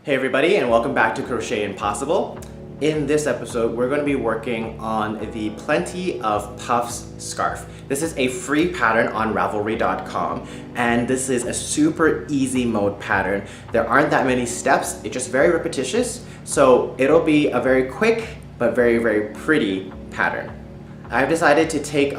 Hey everybody, and welcome back to Crochet Impossible. In this episode, we're going to be working on the Plenty of Puffs scarf. This is a free pattern on Ravelry.com, and this is a super easy mode pattern. There aren't that many steps, it's just very repetitious, so it'll be a very quick but very, very pretty pattern. I've decided to take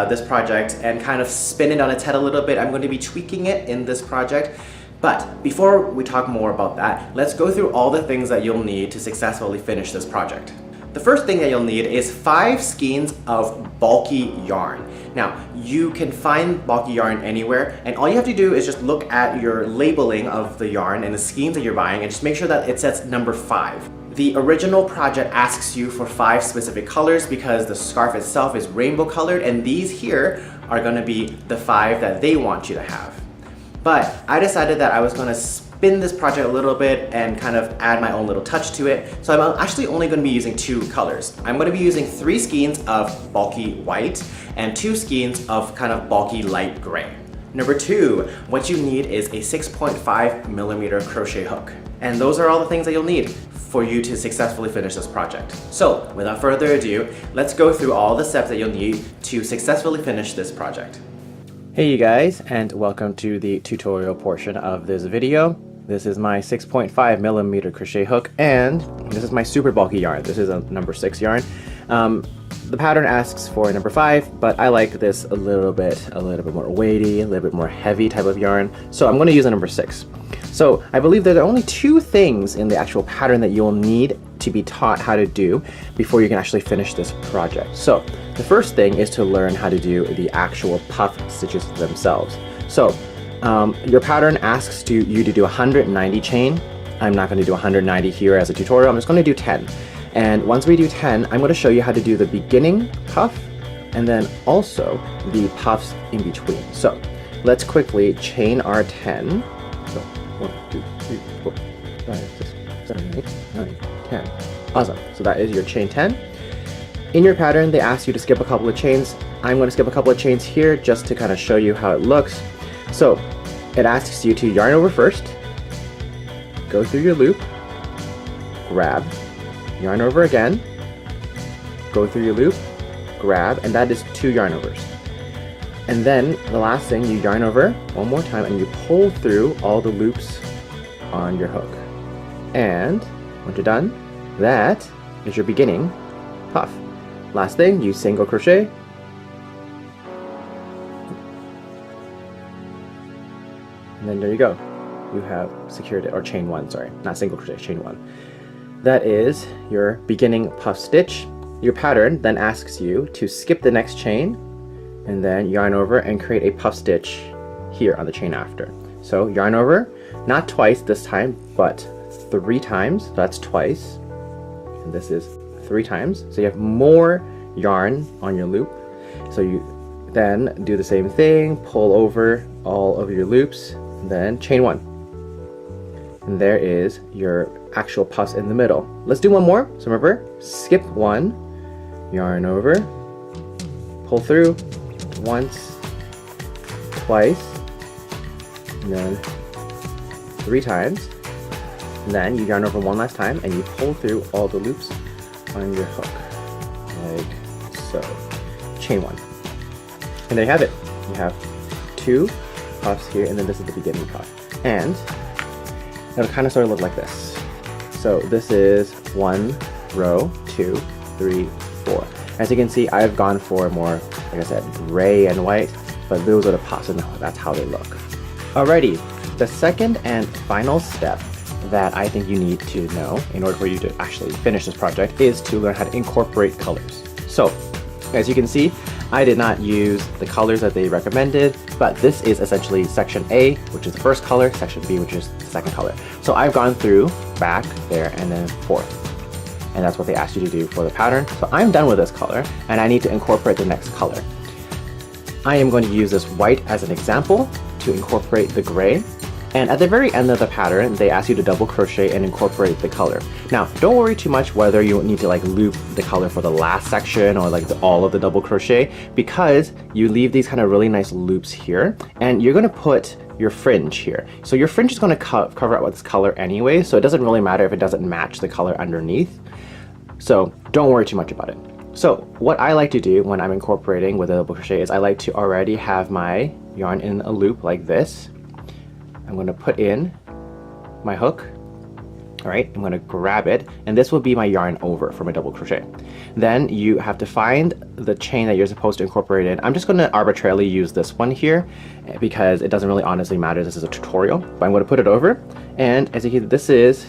this project and kind of spin it on its head a little bit. I'm going to be tweaking it in this project. But before we talk more about that, let's go through all the things that you'll need to successfully finish this project. The first thing that you'll need is 5 skeins of bulky yarn. Now, you can find bulky yarn anywhere, and all you have to do is just look at your labeling of the yarn and the skeins that you're buying and just make sure that it says number 5. The original project asks you for 5 specific colors because the scarf itself is rainbow colored, and these here are going to be the 5 that they want you to have. But I decided that I was going to spin this project a little bit and kind of add my own little touch to it. So I'm actually only going to be using 2 colors. I'm going to be using 3 skeins of bulky white and 2 skeins of kind of bulky light gray. Number 2, what you need is a 6.5mm crochet hook. And those are all the things that you'll need for you to successfully finish this project. So without further ado, let's go through all the steps that you'll need to successfully finish this project. Hey you guys, and welcome to the tutorial portion of this video. This is my 6.5mm crochet hook, and this is my super bulky yarn. This is a number 6 yarn. The pattern asks for number 5, but I like this a little bit more weighty, a little bit more heavy type of yarn. So I'm going to use a number 6. So I believe there are only 2 things in the actual pattern that you'll need to be taught how to do before you can actually finish this project. So the first thing is to learn how to do the actual puff stitches themselves. So your pattern asks you to do 190 chain. I'm not going to do 190 here as a tutorial. I'm just going to do 10. And once we do 10, I'm going to show you how to do the beginning puff and then also the puffs in between. So let's quickly chain our 10. So 1, 2, 3, 4, 5, 6, 7, 8, 9, 10. Awesome. So that is your chain 10. In your pattern, they ask you to skip a couple of chains. I'm going to skip a couple of chains here just to kind of show you how it looks. So it asks you to yarn over first, go through your loop, grab, yarn over again, go through your loop, grab, and that is 2 yarn overs. And then the last thing, you yarn over one more time and you pull through all the loops on your hook. And once you're done, that is your beginning puff. Last thing, you single crochet, and then there you go. You have secured it, or chain 1, sorry, not single crochet, chain 1. That is your beginning puff stitch. Your pattern then asks you to skip the next chain and then yarn over and create a puff stitch here on the chain after. So yarn over, not twice this time, but 3 times. So that's twice, and this is 3 times. So you have more yarn on your loop. So you then do the same thing, pull over all of your loops, and then chain 1. And there is your actual puffs in the middle. Let's do one more. So remember, skip 1, yarn over, pull through once, twice, and then 3 times. And then you yarn over one last time and you pull through all the loops on your hook, like so. Chain 1. And there you have it. You have 2 puffs here, and then this is the beginning puff. And it'll kind of sort of look like this. So this is 1 row, 2, 3, 4. As you can see, I've gone for more, like I said, gray and white, but those are the puffs and that's how they look. Alrighty, the second and final step that I think you need to know in order for you to actually finish this project is to learn how to incorporate colors. So, as you can see, I did not use the colors that they recommended, but this is essentially section A, which is the first color, section B, which is the second color. So I've gone through, back, there, and then forth. And that's what they asked you to do for the pattern. So I'm done with this color, and I need to incorporate the next color. I am going to use this white as an example to incorporate the gray, And at the very end of the pattern, they ask you to double crochet and incorporate the color. Now, don't worry too much whether you need to like loop the color for the last section or like all of the double crochet, because you leave these kind of really nice loops here, and you're going to put your fringe here. So your fringe is going to cover up with this color anyway, so it doesn't really matter if it doesn't match the color underneath. So don't worry too much about it. So what I like to do when I'm incorporating with a double crochet is I like to already have my yarn in a loop like this. I'm going to put in my hook. All right, I'm going to grab it, and this will be my yarn over for my double crochet. Then you have to find the chain that you're supposed to incorporate in. I'm just going to arbitrarily use this one here because it doesn't really honestly matter. This is a tutorial, but I'm going to put it over, and as you can see, this is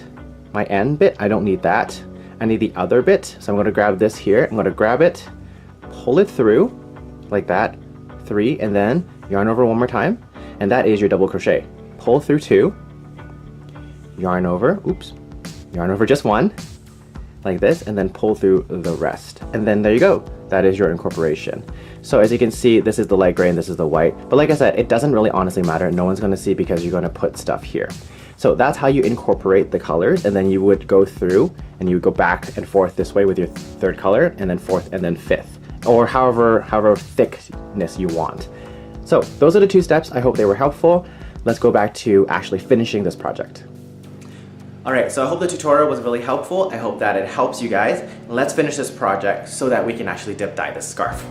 my end bit. I don't need that. I need the other bit, so I'm going to grab this here. I'm going to grab it, pull it through like that, 3, and then yarn over one more time, and that is your double crochet. Pull through 2, yarn over, oops, yarn over just 1, like this, and then pull through the rest. And then there you go. That is your incorporation. So as you can see, this is the light gray and this is the white. But like I said, it doesn't really honestly matter. No one's going to see because you're going to put stuff here. So that's how you incorporate the colors, and then you would go through and you would go back and forth this way with your third color, and then fourth, and then fifth, or however thickness you want. So those are the 2 steps. I hope they were helpful. Let's go back to actually finishing this project. Alright, so I hope the tutorial was really helpful. I hope that it helps you guys. Let's finish this project so that we can actually dip dye this scarf.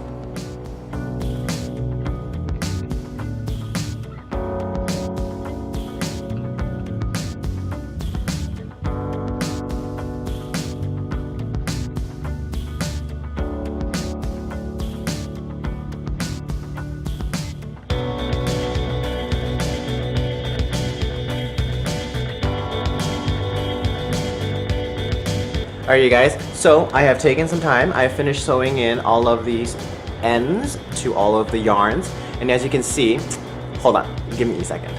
Alright you guys, so I have taken some time. I have finished sewing in all of these ends to all of the yarns, and as you can see, hold on, give me a second.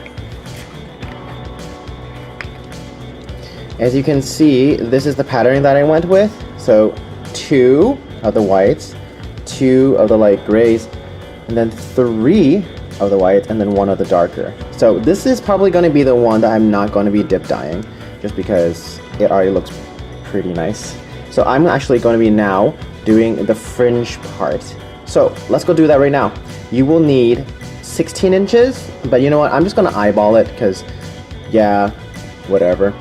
As you can see, this is the pattern that I went with. So 2 of the whites, 2 of the light grays, and then 3 of the whites, and then 1 of the darker. So this is probably going to be the one that I'm not going to be dip dyeing, just because it already looks pretty nice. So I'm actually going to be now doing the fringe part. So let's go do that right now. You will need 16 inches, but you know what? I'm just going to eyeball it because, yeah, whatever.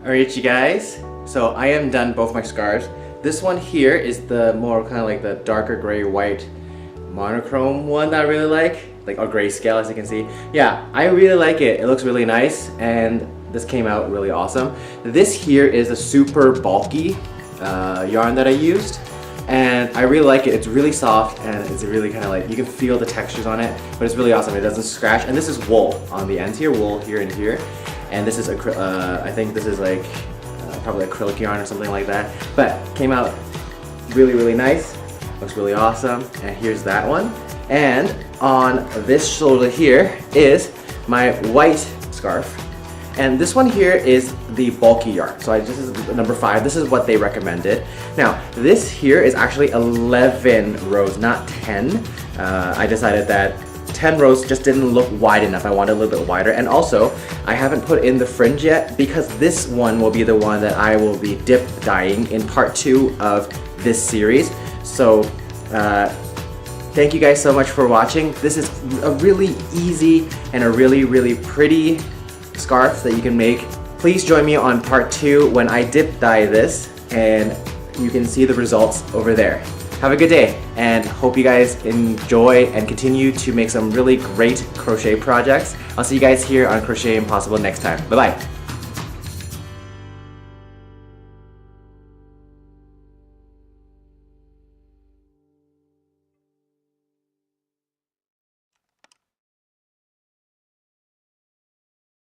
Alright you guys, so I am done both my scarves. This one here is the more kind of like the darker gray white monochrome one that I really like a grayscale, as you can see. Yeah, I really like it. It looks really nice, and this came out really awesome. This here is a super bulky yarn that I used, and I really like it. It's really soft, and it's really kind of like, you can feel the textures on it, but it's really awesome. It doesn't scratch, and this is wool on the ends here, wool here and here. And this is, I think this is like probably acrylic yarn or something like that. But came out really, really nice. Looks really awesome. And here's that one. And on this shoulder here is my white scarf. And this one here is the bulky yarn. So this is number 5. This is what they recommended. Now, this here is actually 11 rows, not 10. I decided that 10 rows just didn't look wide enough. I wanted a little bit wider. And also, I haven't put in the fringe yet because this one will be the one that I will be dip dyeing in part 2 of this series. So, thank you guys so much for watching. This is a really easy and a really, really pretty scarf that you can make. Please join me on part 2 when I dip dye this, and you can see the results over there. Have a good day, and hope you guys enjoy and continue to make some really great crochet projects. I'll see you guys here on Crochet Impossible next time. Bye-bye.